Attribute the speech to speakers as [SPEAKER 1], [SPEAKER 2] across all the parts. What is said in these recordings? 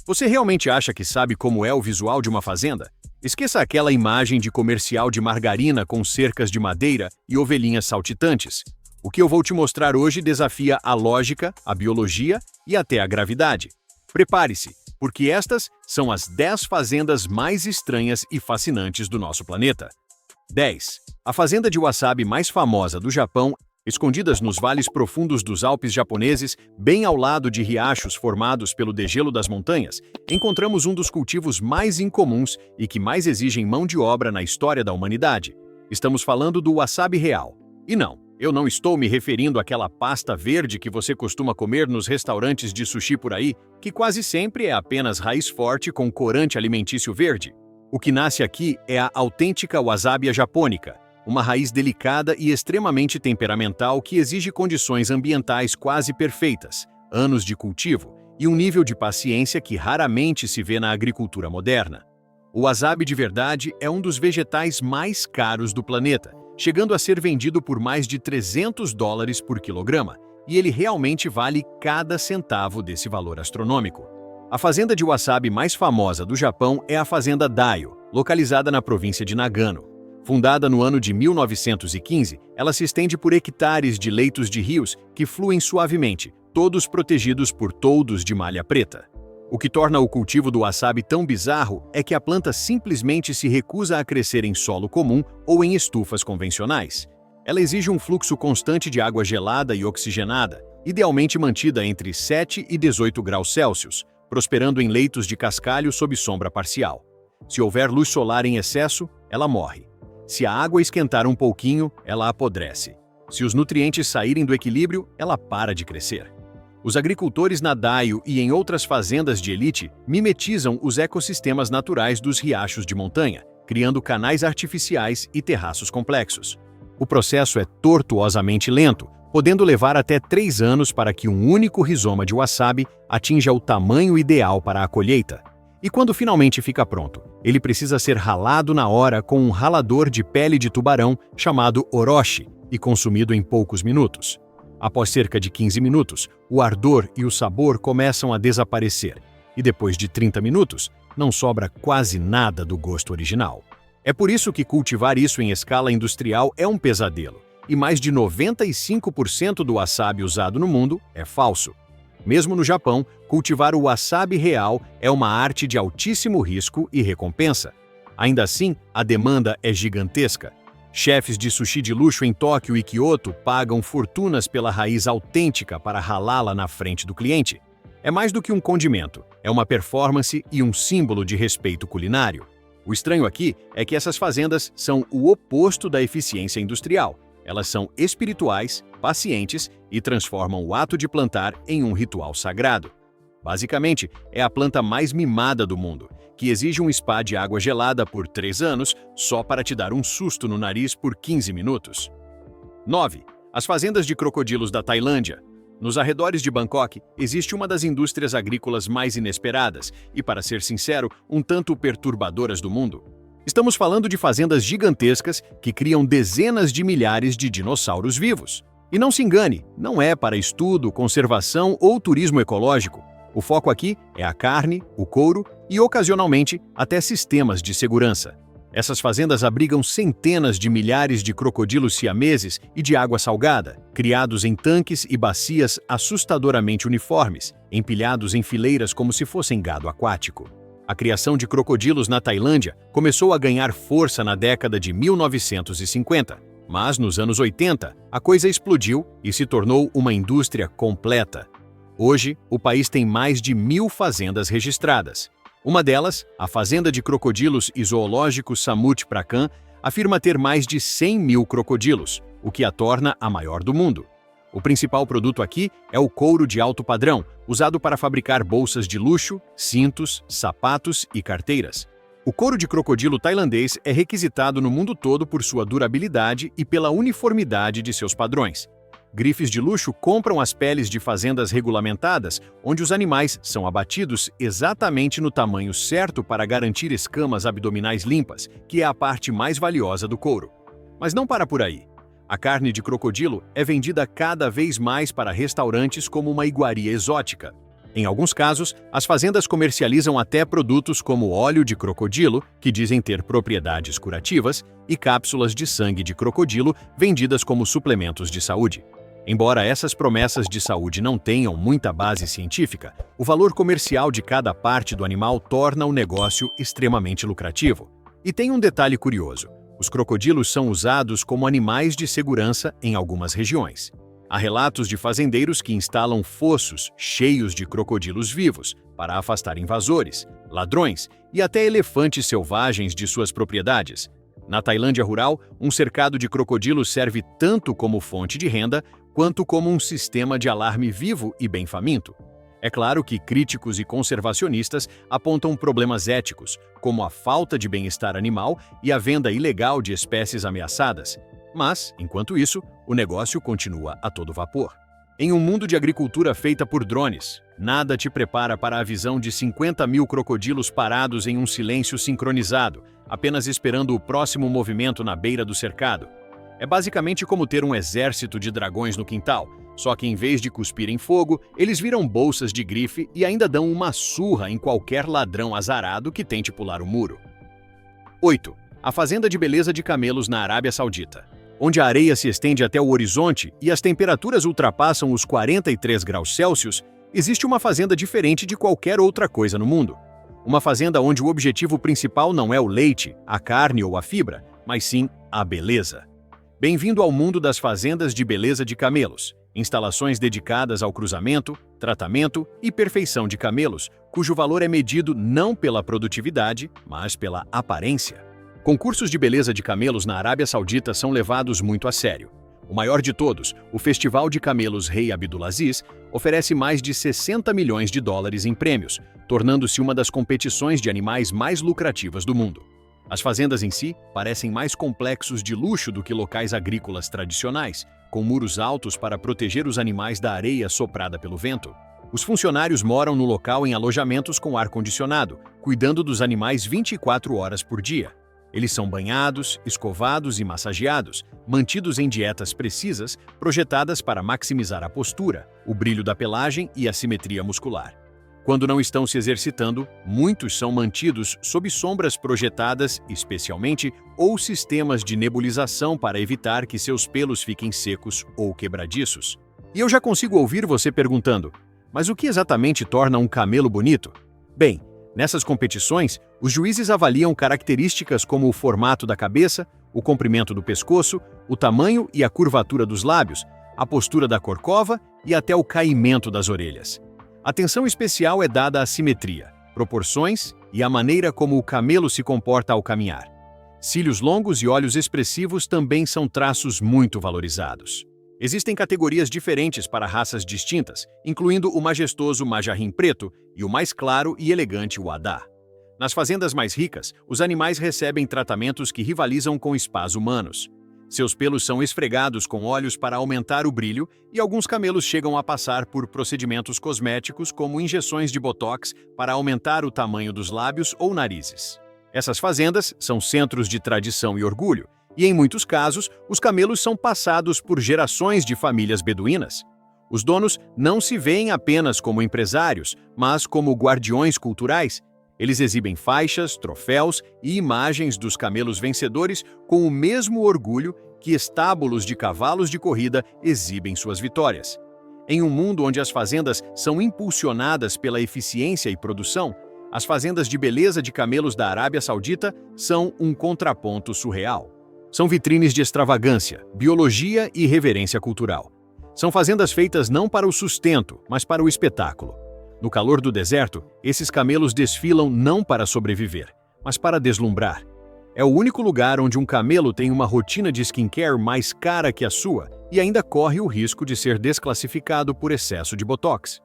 [SPEAKER 1] Você realmente acha que sabe como é o visual de uma fazenda? Esqueça aquela imagem de comercial de margarina com cercas de madeira e ovelhinhas saltitantes. O que eu vou te mostrar hoje desafia a lógica, a biologia e até a gravidade. Prepare-se, porque estas são as 10 fazendas mais estranhas e fascinantes do nosso planeta. 10. A fazenda de wasabi mais famosa do Japão, escondidas nos vales profundos dos Alpes japoneses, bem ao lado de riachos formados pelo degelo das montanhas, encontramos um dos cultivos mais incomuns e que mais exigem mão de obra na história da humanidade. Estamos falando do wasabi real. E não, eu não estou me referindo àquela pasta verde que você costuma comer nos restaurantes de sushi por aí, que quase sempre é apenas raiz forte com corante alimentício verde. O que nasce aqui é a autêntica wasabi japônica, uma raiz delicada e extremamente temperamental que exige condições ambientais quase perfeitas, anos de cultivo e um nível de paciência que raramente se vê na agricultura moderna. O wasabi de verdade é um dos vegetais mais caros do planeta, chegando a ser vendido por mais de $300 por quilograma, e ele realmente vale cada centavo desse valor astronômico. A fazenda de wasabi mais famosa do Japão é a Fazenda Daio, localizada na província de Nagano. Fundada no ano de 1915, ela se estende por hectares de leitos de rios que fluem suavemente, todos protegidos por toldos de malha preta. O que torna o cultivo do wasabi tão bizarro é que a planta simplesmente se recusa a crescer em solo comum ou em estufas convencionais. Ela exige um fluxo constante de água gelada e oxigenada, idealmente mantida entre 7 e 18 graus Celsius, prosperando em leitos de cascalho sob sombra parcial. Se houver luz solar em excesso, ela morre. Se a água esquentar um pouquinho, ela apodrece. Se os nutrientes saírem do equilíbrio, ela para de crescer. Os agricultores na Daio e em outras fazendas de elite mimetizam os ecossistemas naturais dos riachos de montanha, criando canais artificiais e terraços complexos. O processo é tortuosamente lento, podendo levar até 3 anos para que um único rizoma de wasabi atinja o tamanho ideal para a colheita. E quando finalmente fica pronto, ele precisa ser ralado na hora com um ralador de pele de tubarão chamado orochi e consumido em poucos minutos. Após cerca de 15 minutos, o ardor e o sabor começam a desaparecer, e depois de 30 minutos, não sobra quase nada do gosto original. É por isso que cultivar isso em escala industrial é um pesadelo, e mais de 95% do wasabi usado no mundo é falso. Mesmo no Japão, cultivar o wasabi real é uma arte de altíssimo risco e recompensa. Ainda assim, a demanda é gigantesca. Chefes de sushi de luxo em Tóquio e Kyoto pagam fortunas pela raiz autêntica para ralá-la na frente do cliente. É mais do que um condimento, é uma performance e um símbolo de respeito culinário. O estranho aqui é que essas fazendas são o oposto da eficiência industrial. Elas são espirituais, pacientes e transformam o ato de plantar em um ritual sagrado. Basicamente, é a planta mais mimada do mundo, que exige um spa de água gelada por 3 anos só para te dar um susto no nariz por 15 minutos. 9. As fazendas de crocodilos da Tailândia. Nos arredores de Bangkok, existe uma das indústrias agrícolas mais inesperadas e, para ser sincero, um tanto perturbadoras do mundo. Estamos falando de fazendas gigantescas que criam dezenas de milhares de dinossauros vivos. E não se engane, não é para estudo, conservação ou turismo ecológico. O foco aqui é a carne, o couro e, ocasionalmente, até sistemas de segurança. Essas fazendas abrigam centenas de milhares de crocodilos siameses e de água salgada, criados em tanques e bacias assustadoramente uniformes, empilhados em fileiras como se fossem gado aquático. A criação de crocodilos na Tailândia começou a ganhar força na década de 1950, mas nos anos 80 a coisa explodiu e se tornou uma indústria completa. Hoje, o país tem mais de 1.000 fazendas registradas. Uma delas, a Fazenda de Crocodilos e Zoológico Samut Prakan, afirma ter mais de 100.000 crocodilos, o que a torna a maior do mundo. O principal produto aqui é o couro de alto padrão, usado para fabricar bolsas de luxo, cintos, sapatos e carteiras. O couro de crocodilo tailandês é requisitado no mundo todo por sua durabilidade e pela uniformidade de seus padrões. Grifes de luxo compram as peles de fazendas regulamentadas, onde os animais são abatidos exatamente no tamanho certo para garantir escamas abdominais limpas, que é a parte mais valiosa do couro. Mas não para por aí. A carne de crocodilo é vendida cada vez mais para restaurantes como uma iguaria exótica. Em alguns casos, as fazendas comercializam até produtos como óleo de crocodilo, que dizem ter propriedades curativas, e cápsulas de sangue de crocodilo vendidas como suplementos de saúde. Embora essas promessas de saúde não tenham muita base científica, o valor comercial de cada parte do animal torna o negócio extremamente lucrativo. E tem um detalhe curioso: os crocodilos são usados como animais de segurança em algumas regiões. Há relatos de fazendeiros que instalam fossos cheios de crocodilos vivos para afastar invasores, ladrões e até elefantes selvagens de suas propriedades. Na Tailândia rural, um cercado de crocodilos serve tanto como fonte de renda quanto como um sistema de alarme vivo e bem faminto. É claro que críticos e conservacionistas apontam problemas éticos, como a falta de bem-estar animal e a venda ilegal de espécies ameaçadas. Mas, enquanto isso, o negócio continua a todo vapor. Em um mundo de agricultura feita por drones, nada te prepara para a visão de 50 mil crocodilos parados em um silêncio sincronizado, apenas esperando o próximo movimento na beira do cercado. É basicamente como ter um exército de dragões no quintal, só que em vez de cuspirem fogo, eles viram bolsas de grife e ainda dão uma surra em qualquer ladrão azarado que tente pular o muro. 8. A fazenda de beleza de camelos na Arábia Saudita. Onde a areia se estende até o horizonte e as temperaturas ultrapassam os 43 graus Celsius, existe uma fazenda diferente de qualquer outra coisa no mundo. Uma fazenda onde o objetivo principal não é o leite, a carne ou a fibra, mas sim a beleza. Bem-vindo ao mundo das fazendas de beleza de camelos, instalações dedicadas ao cruzamento, tratamento e perfeição de camelos, cujo valor é medido não pela produtividade, mas pela aparência. Concursos de beleza de camelos na Arábia Saudita são levados muito a sério. O maior de todos, o Festival de Camelos Rei Abdulaziz, oferece mais de 60 milhões de dólares em prêmios, tornando-se uma das competições de animais mais lucrativas do mundo. As fazendas em si parecem mais complexos de luxo do que locais agrícolas tradicionais, com muros altos para proteger os animais da areia soprada pelo vento. Os funcionários moram no local em alojamentos com ar-condicionado, cuidando dos animais 24 horas por dia. Eles são banhados, escovados e massageados, mantidos em dietas precisas, projetadas para maximizar a postura, o brilho da pelagem e a simetria muscular. Quando não estão se exercitando, muitos são mantidos sob sombras projetadas, especialmente, ou sistemas de nebulização para evitar que seus pelos fiquem secos ou quebradiços. E eu já consigo ouvir você perguntando: mas o que exatamente torna um camelo bonito? Bem, nessas competições, os juízes avaliam características como o formato da cabeça, o comprimento do pescoço, o tamanho e a curvatura dos lábios, a postura da corcova e até o caimento das orelhas. Atenção especial é dada à simetria, proporções e à maneira como o camelo se comporta ao caminhar. Cílios longos e olhos expressivos também são traços muito valorizados. Existem categorias diferentes para raças distintas, incluindo o majestoso Majarim preto e o mais claro e elegante Wadá. Nas fazendas mais ricas, os animais recebem tratamentos que rivalizam com spas humanos. Seus pelos são esfregados com óleos para aumentar o brilho e alguns camelos chegam a passar por procedimentos cosméticos como injeções de botox para aumentar o tamanho dos lábios ou narizes. Essas fazendas são centros de tradição e orgulho, e em muitos casos, os camelos são passados por gerações de famílias beduínas. Os donos não se veem apenas como empresários, mas como guardiões culturais. Eles exibem faixas, troféus e imagens dos camelos vencedores com o mesmo orgulho que estábulos de cavalos de corrida exibem suas vitórias. Em um mundo onde as fazendas são impulsionadas pela eficiência e produção, as fazendas de beleza de camelos da Arábia Saudita são um contraponto surreal. São vitrines de extravagância, biologia e reverência cultural. São fazendas feitas não para o sustento, mas para o espetáculo. No calor do deserto, esses camelos desfilam não para sobreviver, mas para deslumbrar. É o único lugar onde um camelo tem uma rotina de skincare mais cara que a sua e ainda corre o risco de ser desclassificado por excesso de botox.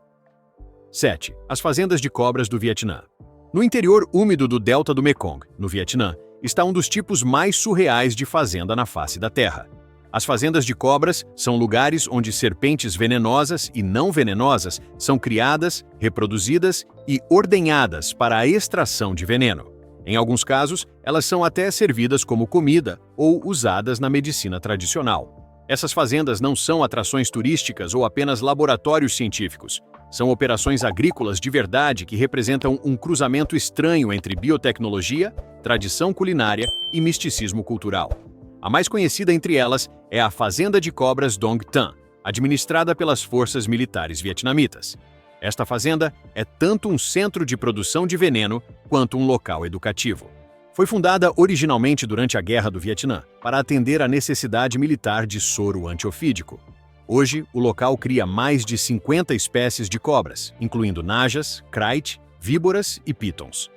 [SPEAKER 1] 7. As fazendas de cobras do Vietnã. No interior úmido do delta do Mekong, no Vietnã, está um dos tipos mais surreais de fazenda na face da Terra. As fazendas de cobras são lugares onde serpentes venenosas e não venenosas são criadas, reproduzidas e ordenhadas para a extração de veneno. Em alguns casos, elas são até servidas como comida ou usadas na medicina tradicional. Essas fazendas não são atrações turísticas ou apenas laboratórios científicos. São operações agrícolas de verdade que representam um cruzamento estranho entre biotecnologia, tradição culinária e misticismo cultural. A mais conhecida entre elas é a Fazenda de Cobras Dong Tan, administrada pelas forças militares vietnamitas. Esta fazenda é tanto um centro de produção de veneno quanto um local educativo. Foi fundada originalmente durante a Guerra do Vietnã para atender à necessidade militar de soro antiofídico. Hoje, o local cria mais de 50 espécies de cobras, incluindo najas, krait, víboras e pitons.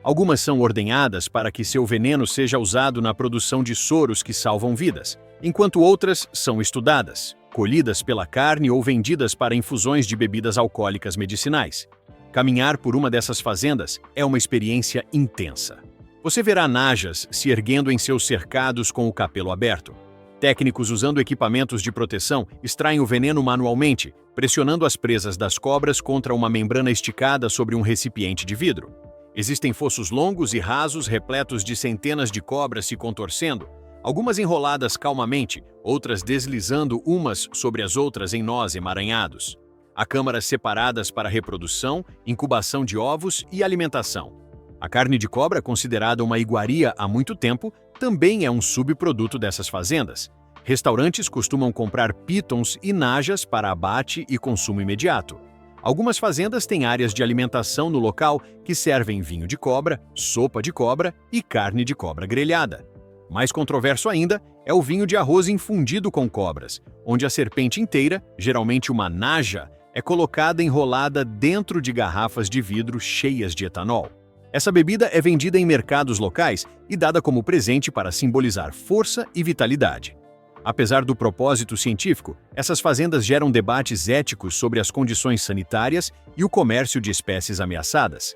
[SPEAKER 1] Algumas são ordenhadas para que seu veneno seja usado na produção de soros que salvam vidas, enquanto outras são estudadas, colhidas pela carne ou vendidas para infusões de bebidas alcoólicas medicinais. Caminhar por uma dessas fazendas é uma experiência intensa. Você verá najas se erguendo em seus cercados com o capelo aberto. Técnicos usando equipamentos de proteção extraem o veneno manualmente, pressionando as presas das cobras contra uma membrana esticada sobre um recipiente de vidro. Existem fossos longos e rasos repletos de centenas de cobras se contorcendo, algumas enroladas calmamente, outras deslizando umas sobre as outras em nós emaranhados. Há câmaras separadas para reprodução, incubação de ovos e alimentação. A carne de cobra, considerada uma iguaria há muito tempo, também é um subproduto dessas fazendas. Restaurantes costumam comprar pitons e najas para abate e consumo imediato. Algumas fazendas têm áreas de alimentação no local que servem vinho de cobra, sopa de cobra e carne de cobra grelhada. Mais controverso ainda é o vinho de arroz infundido com cobras, onde a serpente inteira, geralmente uma naja, é colocada enrolada dentro de garrafas de vidro cheias de etanol. Essa bebida é vendida em mercados locais e dada como presente para simbolizar força e vitalidade. Apesar do propósito científico, essas fazendas geram debates éticos sobre as condições sanitárias e o comércio de espécies ameaçadas.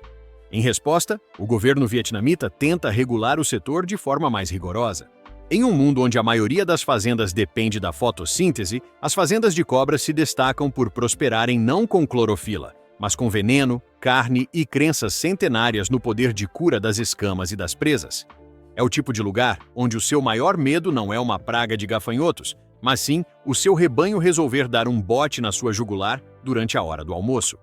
[SPEAKER 1] Em resposta, o governo vietnamita tenta regular o setor de forma mais rigorosa. Em um mundo onde a maioria das fazendas depende da fotossíntese, as fazendas de cobras se destacam por prosperarem não com clorofila, mas com veneno, carne e crenças centenárias no poder de cura das escamas e das presas. É o tipo de lugar onde o seu maior medo não é uma praga de gafanhotos, mas sim o seu rebanho resolver dar um bote na sua jugular durante a hora do almoço.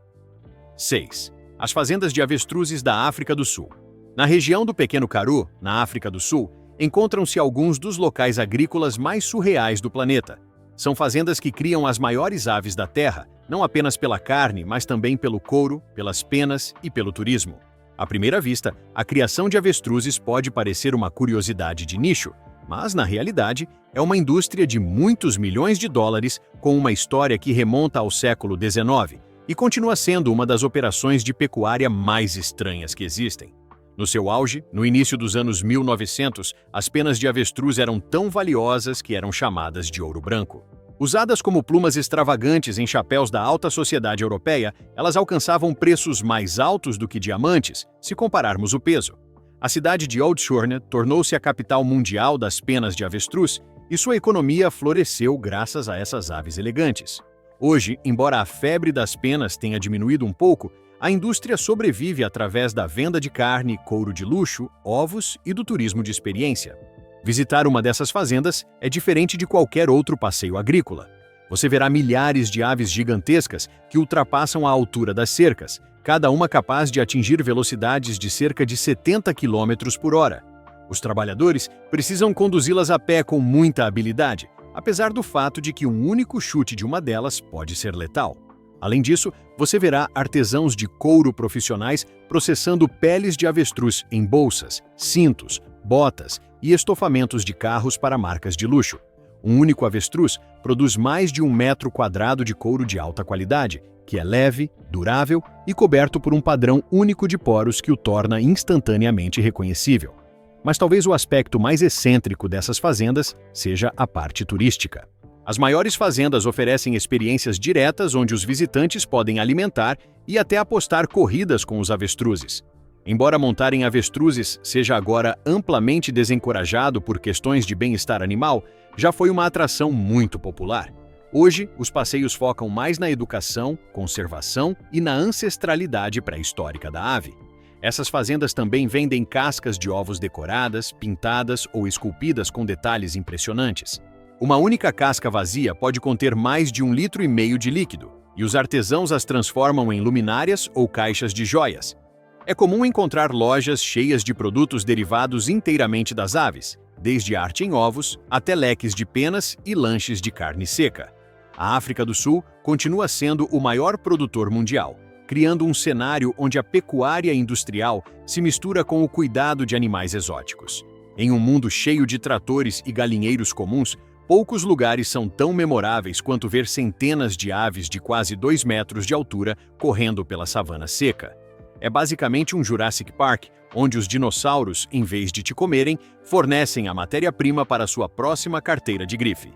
[SPEAKER 1] 6. As fazendas de avestruzes da África do Sul. Na região do Pequeno Karoo, na África do Sul, encontram-se alguns dos locais agrícolas mais surreais do planeta. São fazendas que criam as maiores aves da Terra, não apenas pela carne, mas também pelo couro, pelas penas e pelo turismo. À primeira vista, a criação de avestruzes pode parecer uma curiosidade de nicho, mas, na realidade, é uma indústria de muitos milhões de dólares com uma história que remonta ao século XIX e continua sendo uma das operações de pecuária mais estranhas que existem. No seu auge, no início dos anos 1900, as penas de avestruz eram tão valiosas que eram chamadas de ouro branco. Usadas como plumas extravagantes em chapéus da alta sociedade europeia, elas alcançavam preços mais altos do que diamantes, se compararmos o peso. A cidade de Oudtshoorn tornou-se a capital mundial das penas de avestruz e sua economia floresceu graças a essas aves elegantes. Hoje, embora a febre das penas tenha diminuído um pouco, a indústria sobrevive através da venda de carne, couro de luxo, ovos e do turismo de experiência. Visitar uma dessas fazendas é diferente de qualquer outro passeio agrícola. Você verá milhares de aves gigantescas que ultrapassam a altura das cercas, cada uma capaz de atingir velocidades de cerca de 70 km por hora. Os trabalhadores precisam conduzi-las a pé com muita habilidade, apesar do fato de que um único chute de uma delas pode ser letal. Além disso, você verá artesãos de couro profissionais processando peles de avestruz em bolsas, cintos, botas e estofamentos de carros para marcas de luxo. Um único avestruz produz mais de 1 metro quadrado de couro de alta qualidade, que é leve, durável e coberto por um padrão único de poros que o torna instantaneamente reconhecível. Mas talvez o aspecto mais excêntrico dessas fazendas seja a parte turística. As maiores fazendas oferecem experiências diretas onde os visitantes podem alimentar e até apostar corridas com os avestruzes. Embora montar em avestruzes seja agora amplamente desencorajado por questões de bem-estar animal, já foi uma atração muito popular. Hoje, os passeios focam mais na educação, conservação e na ancestralidade pré-histórica da ave. Essas fazendas também vendem cascas de ovos decoradas, pintadas ou esculpidas com detalhes impressionantes. Uma única casca vazia pode conter mais de 1,5 litro de líquido. e os artesãos as transformam em luminárias ou caixas de joias. É comum encontrar lojas cheias de produtos derivados inteiramente das aves, desde arte em ovos até leques de penas e lanches de carne seca. A África do Sul continua sendo o maior produtor mundial, criando um cenário onde a pecuária industrial se mistura com o cuidado de animais exóticos. Em um mundo cheio de tratores e galinheiros comuns, poucos lugares são tão memoráveis quanto ver centenas de aves de quase 2 metros de altura correndo pela savana seca. É basicamente um Jurassic Park, onde os dinossauros, em vez de te comerem, fornecem a matéria-prima para sua próxima carteira de grife.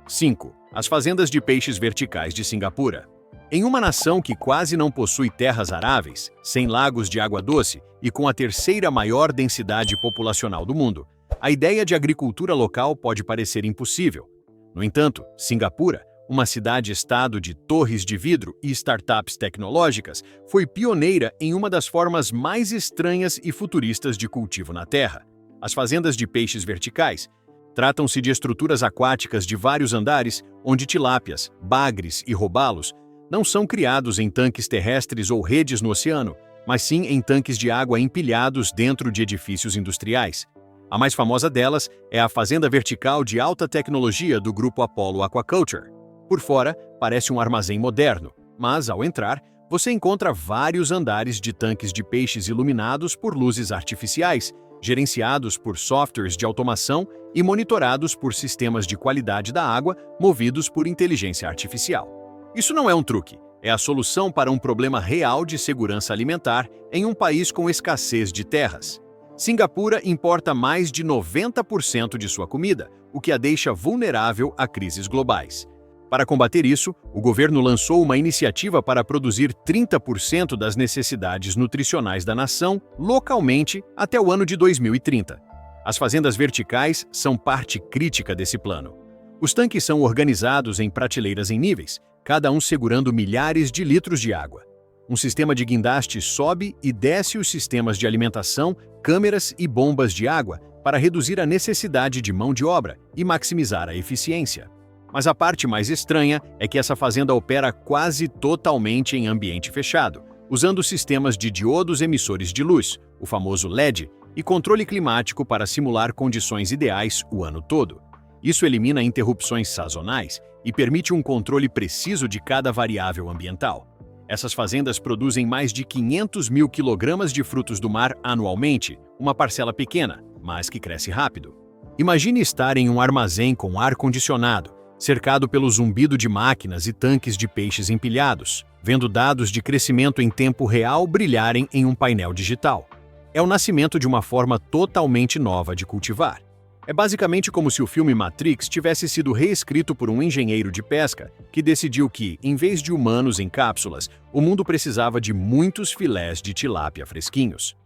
[SPEAKER 1] 5. As fazendas de peixes verticais de Singapura. Em uma nação que quase não possui terras aráveis, sem lagos de água doce e com a terceira maior densidade populacional do mundo, a ideia de agricultura local pode parecer impossível. No entanto, Singapura, uma cidade-estado de torres de vidro e startups tecnológicas, foi pioneira em uma das formas mais estranhas e futuristas de cultivo na Terra. As fazendas de peixes verticais tratam-se de estruturas aquáticas de vários andares, onde tilápias, bagres e robalos não são criados em tanques terrestres ou redes no oceano, mas sim em tanques de água empilhados dentro de edifícios industriais. A mais famosa delas é a fazenda vertical de alta tecnologia do grupo Apollo Aquaculture. Por fora, parece um armazém moderno, mas, ao entrar, você encontra vários andares de tanques de peixes iluminados por luzes artificiais, gerenciados por softwares de automação e monitorados por sistemas de qualidade da água movidos por inteligência artificial. Isso não é um truque, é a solução para um problema real de segurança alimentar em um país com escassez de terras. Singapura importa mais de 90% de sua comida, o que a deixa vulnerável a crises globais. Para combater isso, o governo lançou uma iniciativa para produzir 30% das necessidades nutricionais da nação localmente até o ano de 2030. As fazendas verticais são parte crítica desse plano. Os tanques são organizados em prateleiras em níveis, cada um segurando milhares de litros de água. Um sistema de guindaste sobe e desce os sistemas de alimentação, câmeras e bombas de água para reduzir a necessidade de mão de obra e maximizar a eficiência. Mas a parte mais estranha é que essa fazenda opera quase totalmente em ambiente fechado, usando sistemas de diodos emissores de luz, o famoso LED, e controle climático para simular condições ideais o ano todo. Isso elimina interrupções sazonais e permite um controle preciso de cada variável ambiental. Essas fazendas produzem mais de 500 mil quilogramas de frutos do mar anualmente, uma parcela pequena, mas que cresce rápido. Imagine estar em um armazém com ar-condicionado, cercado pelo zumbido de máquinas e tanques de peixes empilhados, vendo dados de crescimento em tempo real brilharem em um painel digital. É o nascimento de uma forma totalmente nova de cultivar. É basicamente como se o filme Matrix tivesse sido reescrito por um engenheiro de pesca que decidiu que, em vez de humanos em cápsulas, o mundo precisava de muitos filés de tilápia fresquinhos.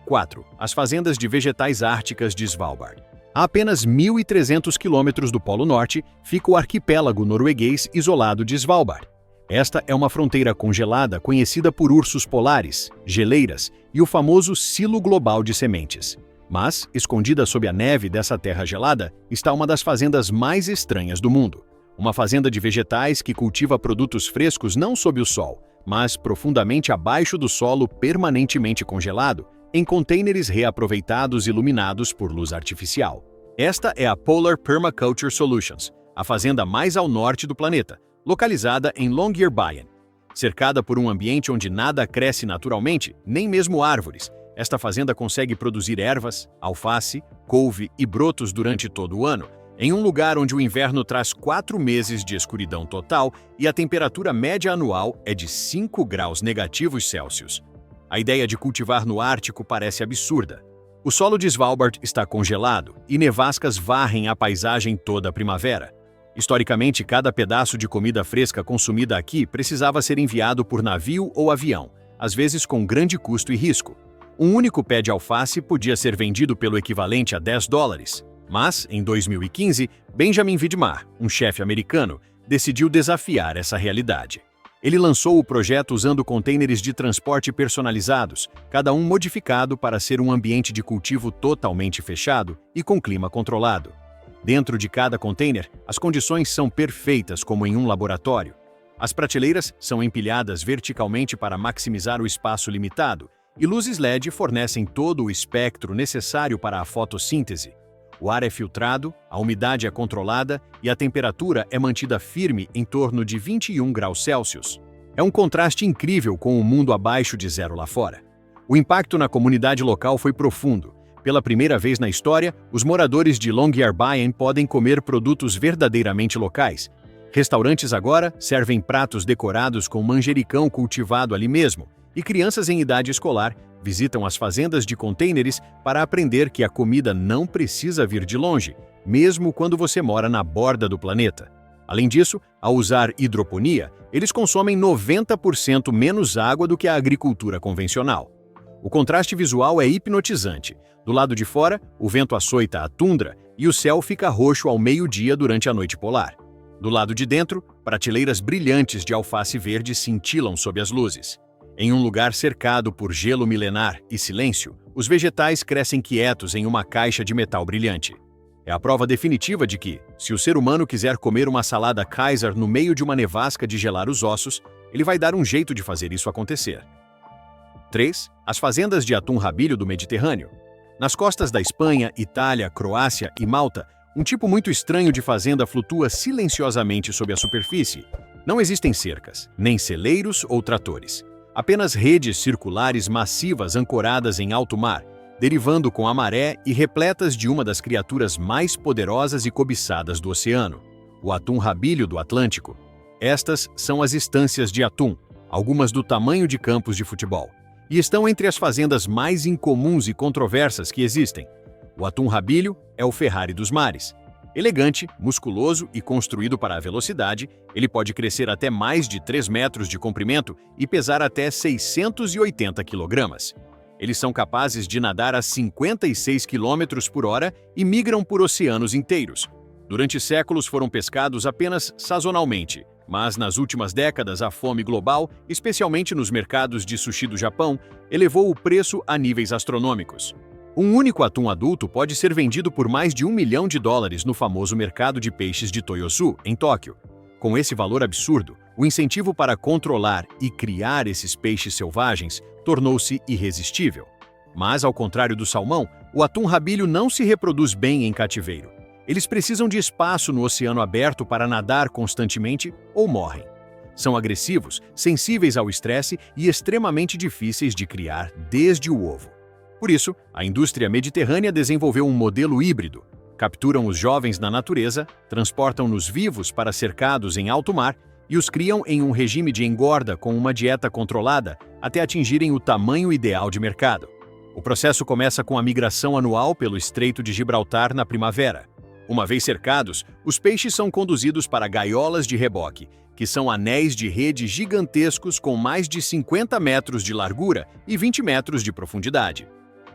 [SPEAKER 1] 4. As fazendas de vegetais árticas de Svalbard. A apenas 1.300 quilômetros do Polo Norte fica o arquipélago norueguês isolado de Svalbard. Esta é uma fronteira congelada conhecida por ursos polares, geleiras e o famoso silo global de sementes. Mas, escondida sob a neve dessa terra gelada, está uma das fazendas mais estranhas do mundo. Uma fazenda de vegetais que cultiva produtos frescos não sob o sol, mas profundamente abaixo do solo permanentemente congelado, em contêineres reaproveitados e iluminados por luz artificial. Esta é a Polar Permaculture Solutions, a fazenda mais ao norte do planeta, localizada em Longyearbyen. Cercada por um ambiente onde nada cresce naturalmente, nem mesmo árvores, esta fazenda consegue produzir ervas, alface, couve e brotos durante todo o ano, em um lugar onde o inverno traz 4 meses de escuridão total e a temperatura média anual é de 5 graus negativos Celsius. A ideia de cultivar no Ártico parece absurda. O solo de Svalbard está congelado e nevascas varrem a paisagem toda a primavera. Historicamente, cada pedaço de comida fresca consumida aqui precisava ser enviado por navio ou avião, às vezes com grande custo e risco. Um único pé de alface podia ser vendido pelo equivalente a $10. Mas, em 2015, Benjamin Vidmar, um chefe americano, decidiu desafiar essa realidade. Ele lançou o projeto usando contêineres de transporte personalizados, cada um modificado para ser um ambiente de cultivo totalmente fechado e com clima controlado. Dentro de cada container, as condições são perfeitas como em um laboratório. As prateleiras são empilhadas verticalmente para maximizar o espaço limitado, e luzes LED fornecem todo o espectro necessário para a fotossíntese. O ar é filtrado, a umidade é controlada e a temperatura é mantida firme em torno de 21 graus Celsius. É um contraste incrível com o mundo abaixo de zero lá fora. O impacto na comunidade local foi profundo. Pela primeira vez na história, os moradores de Longyearbyen podem comer produtos verdadeiramente locais. Restaurantes agora servem pratos decorados com manjericão cultivado ali mesmo, e crianças em idade escolar visitam as fazendas de contêineres para aprender que a comida não precisa vir de longe, mesmo quando você mora na borda do planeta. Além disso, ao usar hidroponia, eles consomem 90% menos água do que a agricultura convencional. O contraste visual é hipnotizante. Do lado de fora, o vento açoita a tundra e o céu fica roxo ao meio-dia durante a noite polar. Do lado de dentro, prateleiras brilhantes de alface verde cintilam sob as luzes. Em um lugar cercado por gelo milenar e silêncio, os vegetais crescem quietos em uma caixa de metal brilhante. É a prova definitiva de que, se o ser humano quiser comer uma salada Kaiser no meio de uma nevasca de gelar os ossos, ele vai dar um jeito de fazer isso acontecer. 3. As fazendas de atum rabilho do Mediterrâneo. Nas costas da Espanha, Itália, Croácia e Malta, um tipo muito estranho de fazenda flutua silenciosamente sob a superfície. Não existem cercas, nem celeiros ou tratores. Apenas redes circulares massivas ancoradas em alto mar, derivando com a maré e repletas de uma das criaturas mais poderosas e cobiçadas do oceano, o atum rabilho do Atlântico. Estas são as estâncias de atum, algumas do tamanho de campos de futebol, e estão entre as fazendas mais incomuns e controversas que existem. O atum rabilho é o Ferrari dos mares. Elegante, musculoso e construído para a velocidade, ele pode crescer até mais de 3 metros de comprimento e pesar até 680 quilogramas. Eles são capazes de nadar a 56 km por hora e migram por oceanos inteiros. Durante séculos foram pescados apenas sazonalmente, mas nas últimas décadas a fome global, especialmente nos mercados de sushi do Japão, elevou o preço a níveis astronômicos. Um único atum adulto pode ser vendido por mais de $1 milhão no famoso mercado de peixes de Toyosu, em Tóquio. Com esse valor absurdo, o incentivo para controlar e criar esses peixes selvagens tornou-se irresistível. Mas, ao contrário do salmão, o atum rabilho não se reproduz bem em cativeiro. Eles precisam de espaço no oceano aberto para nadar constantemente ou morrem. São agressivos, sensíveis ao estresse e extremamente difíceis de criar desde o ovo. Por isso, a indústria mediterrânea desenvolveu um modelo híbrido. Capturam os jovens na natureza, transportam-nos vivos para cercados em alto mar e os criam em um regime de engorda com uma dieta controlada até atingirem o tamanho ideal de mercado. O processo começa com a migração anual pelo Estreito de Gibraltar na primavera. Uma vez cercados, os peixes são conduzidos para gaiolas de reboque, que são anéis de rede gigantescos com mais de 50 metros de largura e 20 metros de profundidade.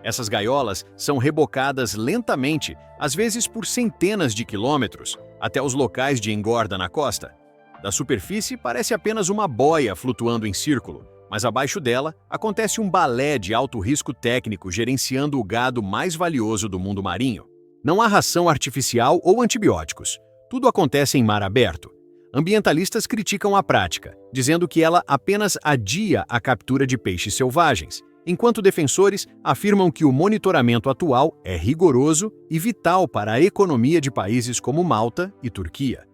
[SPEAKER 1] Essas gaiolas são rebocadas lentamente, às vezes por centenas de quilômetros, até os locais de engorda na costa. Da superfície parece apenas uma boia flutuando em círculo, mas abaixo dela acontece um balé de alto risco técnico gerenciando o gado mais valioso do mundo marinho. Não há ração artificial ou antibióticos. Tudo acontece em mar aberto. Ambientalistas criticam a prática, dizendo que ela apenas adia a captura de peixes selvagens, enquanto defensores afirmam que o monitoramento atual é rigoroso e vital para a economia de países como Malta e Turquia.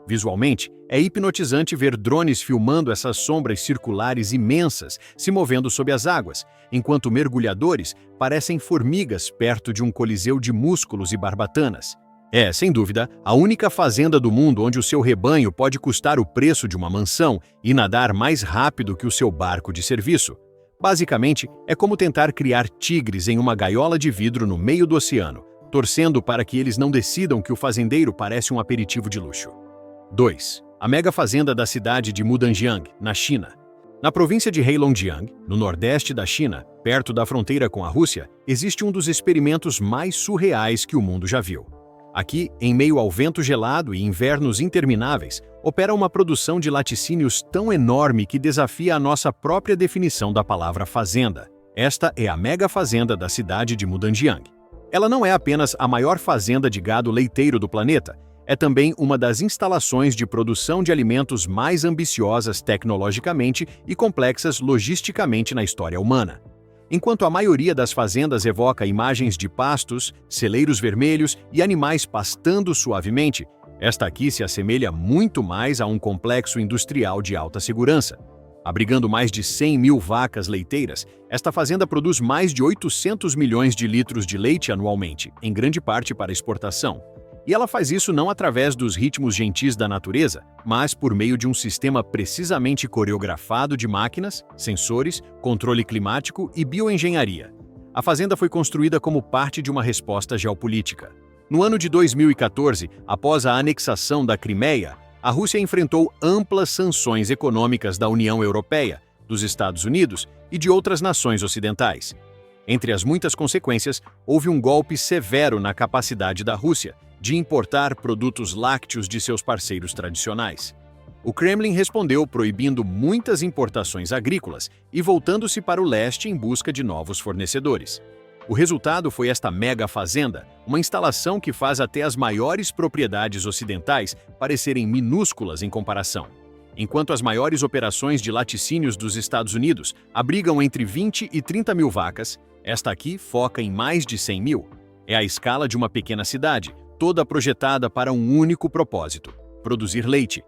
[SPEAKER 1] Visualmente, é hipnotizante ver drones filmando essas sombras circulares imensas se movendo sob as águas, enquanto mergulhadores parecem formigas perto de um coliseu de músculos e barbatanas. É, sem dúvida, a única fazenda do mundo onde o seu rebanho pode custar o preço de uma mansão e nadar mais rápido que o seu barco de serviço. Basicamente, é como tentar criar tigres em uma gaiola de vidro no meio do oceano, torcendo para que eles não decidam que o fazendeiro parece um aperitivo de luxo. 2. A mega fazenda da cidade de Mudanjiang, na China. Na província de Heilongjiang, no nordeste da China, perto da fronteira com a Rússia, existe um dos experimentos mais surreais que o mundo já viu. Aqui, em meio ao vento gelado e invernos intermináveis, opera uma produção de laticínios tão enorme que desafia a nossa própria definição da palavra fazenda. Esta é a mega fazenda da cidade de Mudanjiang. Ela não é apenas a maior fazenda de gado leiteiro do planeta, é também uma das instalações de produção de alimentos mais ambiciosas tecnologicamente e complexas logisticamente na história humana. Enquanto a maioria das fazendas evoca imagens de pastos, celeiros vermelhos e animais pastando suavemente, esta aqui se assemelha muito mais a um complexo industrial de alta segurança. Abrigando mais de 100 mil vacas leiteiras, esta fazenda produz mais de 800 milhões de litros de leite anualmente, em grande parte para exportação. E ela faz isso não através dos ritmos gentis da natureza, mas por meio de um sistema precisamente coreografado de máquinas, sensores, controle climático e bioengenharia. A fazenda foi construída como parte de uma resposta geopolítica. No ano de 2014, após a anexação da Crimeia, a Rússia enfrentou amplas sanções econômicas da União Europeia, dos Estados Unidos e de outras nações ocidentais. Entre as muitas consequências, houve um golpe severo na capacidade da Rússia de importar produtos lácteos de seus parceiros tradicionais. O Kremlin respondeu proibindo muitas importações agrícolas e voltando-se para o leste em busca de novos fornecedores. O resultado foi esta mega fazenda, uma instalação que faz até as maiores propriedades ocidentais parecerem minúsculas em comparação. Enquanto as maiores operações de laticínios dos Estados Unidos abrigam entre 20 e 30 mil vacas, esta aqui foca em mais de 100 mil. É a escala de uma pequena cidade, toda projetada para um único propósito: produzir leite.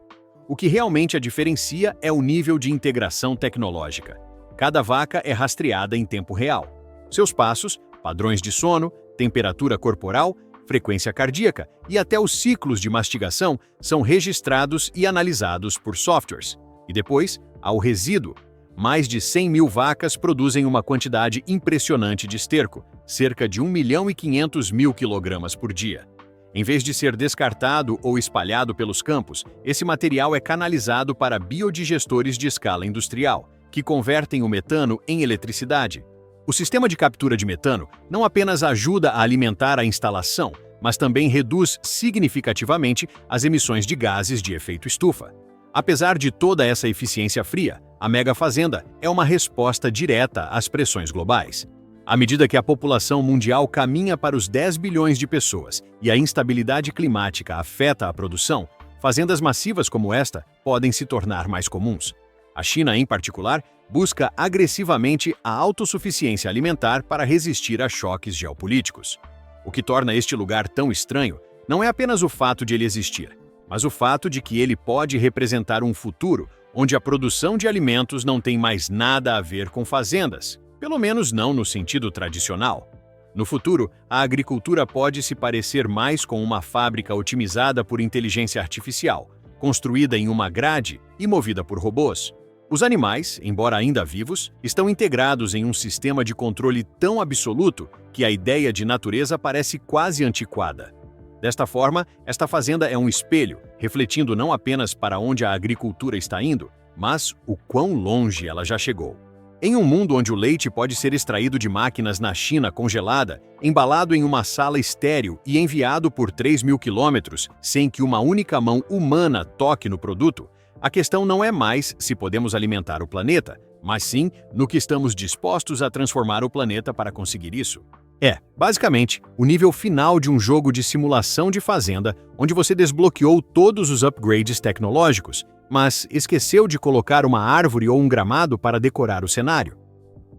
[SPEAKER 1] O que realmente a diferencia é o nível de integração tecnológica. Cada vaca é rastreada em tempo real. Seus passos, padrões de sono, temperatura corporal, frequência cardíaca e até os ciclos de mastigação são registrados e analisados por softwares. E depois, há o resíduo. Mais de 100 mil vacas produzem uma quantidade impressionante de esterco, cerca de 1.500.000 kg por dia. Em vez de ser descartado ou espalhado pelos campos, esse material é canalizado para biodigestores de escala industrial, que convertem o metano em eletricidade. O sistema de captura de metano não apenas ajuda a alimentar a instalação, mas também reduz significativamente as emissões de gases de efeito estufa. Apesar de toda essa eficiência fria, a mega fazenda é uma resposta direta às pressões globais. À medida que a população mundial caminha para os 10 bilhões de pessoas e a instabilidade climática afeta a produção, fazendas massivas como esta podem se tornar mais comuns. A China, em particular, busca agressivamente a autossuficiência alimentar para resistir a choques geopolíticos. O que torna este lugar tão estranho não é apenas o fato de ele existir, mas o fato de que ele pode representar um futuro onde a produção de alimentos não tem mais nada a ver com fazendas, pelo menos não no sentido tradicional. No futuro, a agricultura pode se parecer mais com uma fábrica otimizada por inteligência artificial, construída em uma grade e movida por robôs. Os animais, embora ainda vivos, estão integrados em um sistema de controle tão absoluto que a ideia de natureza parece quase antiquada. Desta forma, esta fazenda é um espelho, refletindo não apenas para onde a agricultura está indo, mas o quão longe ela já chegou. Em um mundo onde o leite pode ser extraído de máquinas na China congelada, embalado em uma sala estéril e enviado por 3.000 quilômetros sem que uma única mão humana toque no produto, a questão não é mais se podemos alimentar o planeta, mas sim no que estamos dispostos a transformar o planeta para conseguir isso. É, basicamente, o nível final de um jogo de simulação de fazenda onde você desbloqueou todos os upgrades tecnológicos, mas esqueceu de colocar uma árvore ou um gramado para decorar o cenário.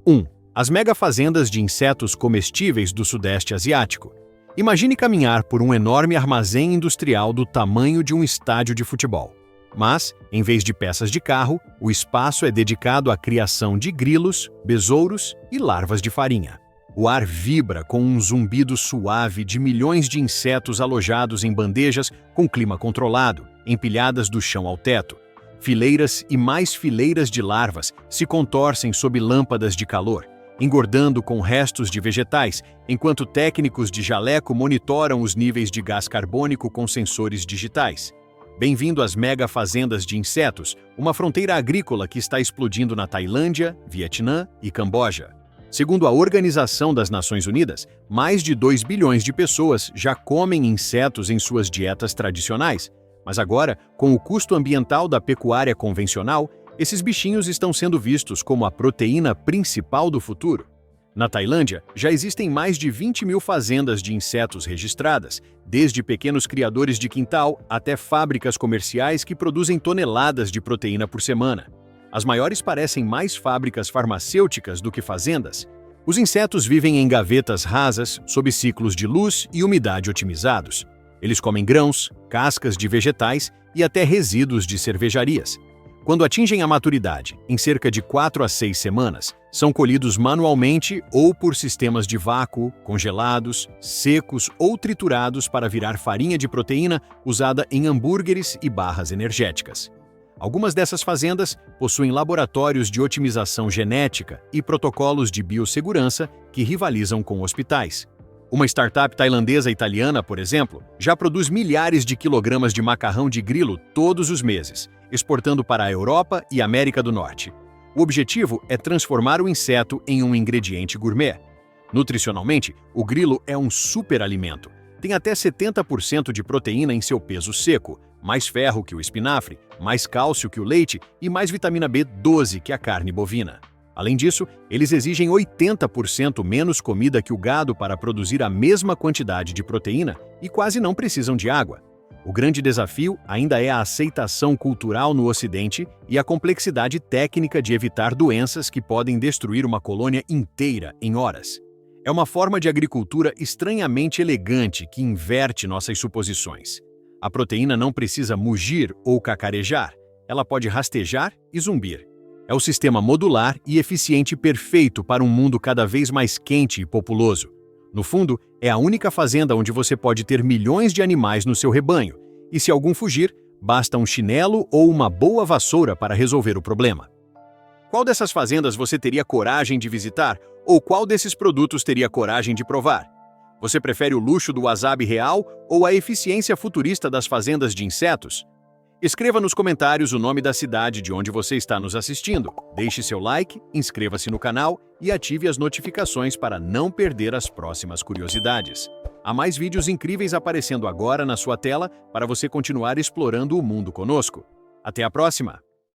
[SPEAKER 1] 1. As mega fazendas de insetos comestíveis do Sudeste Asiático. Imagine caminhar por um enorme armazém industrial do tamanho de um estádio de futebol. Mas, em vez de peças de carro, o espaço é dedicado à criação de grilos, besouros e larvas de farinha. O ar vibra com um zumbido suave de milhões de insetos alojados em bandejas com clima controlado, empilhadas do chão ao teto. Fileiras e mais fileiras de larvas se contorcem sob lâmpadas de calor, engordando com restos de vegetais, enquanto técnicos de jaleco monitoram os níveis de gás carbônico com sensores digitais. Bem-vindo às mega fazendas de insetos, uma fronteira agrícola que está explodindo na Tailândia, Vietnã e Camboja. Segundo a Organização das Nações Unidas, mais de 2 bilhões de pessoas já comem insetos em suas dietas tradicionais, mas agora, com o custo ambiental da pecuária convencional, esses bichinhos estão sendo vistos como a proteína principal do futuro. Na Tailândia, já existem mais de 20 mil fazendas de insetos registradas, desde pequenos criadores de quintal até fábricas comerciais que produzem toneladas de proteína por semana. As maiores parecem mais fábricas farmacêuticas do que fazendas. Os insetos vivem em gavetas rasas, sob ciclos de luz e umidade otimizados. Eles comem grãos, cascas de vegetais e até resíduos de cervejarias. Quando atingem a maturidade, em cerca de 4 a 6 semanas, são colhidos manualmente ou por sistemas de vácuo, congelados, secos ou triturados para virar farinha de proteína usada em hambúrgueres e barras energéticas. Algumas dessas fazendas possuem laboratórios de otimização genética e protocolos de biossegurança que rivalizam com hospitais. Uma startup tailandesa italiana, por exemplo, já produz milhares de quilogramas de macarrão de grilo todos os meses, exportando para a Europa e América do Norte. O objetivo é transformar o inseto em um ingrediente gourmet. Nutricionalmente, o grilo é um superalimento. Tem até 70% de proteína em seu peso seco, mais ferro que o espinafre, mais cálcio que o leite e mais vitamina B12 que a carne bovina. Além disso, eles exigem 80% menos comida que o gado para produzir a mesma quantidade de proteína e quase não precisam de água. O grande desafio ainda é a aceitação cultural no Ocidente e a complexidade técnica de evitar doenças que podem destruir uma colônia inteira em horas. É uma forma de agricultura estranhamente elegante que inverte nossas suposições. A proteína não precisa mugir ou cacarejar, ela pode rastejar e zumbir. É o sistema modular e eficiente perfeito para um mundo cada vez mais quente e populoso. No fundo, é a única fazenda onde você pode ter milhões de animais no seu rebanho, e se algum fugir, basta um chinelo ou uma boa vassoura para resolver o problema. Qual dessas fazendas você teria coragem de visitar, ou qual desses produtos teria coragem de provar? Você prefere o luxo do wasabi real ou a eficiência futurista das fazendas de insetos? Escreva nos comentários o nome da cidade de onde você está nos assistindo. Deixe seu like, inscreva-se no canal e ative as notificações para não perder as próximas curiosidades. Há mais vídeos incríveis aparecendo agora na sua tela para você continuar explorando o mundo conosco. Até a próxima!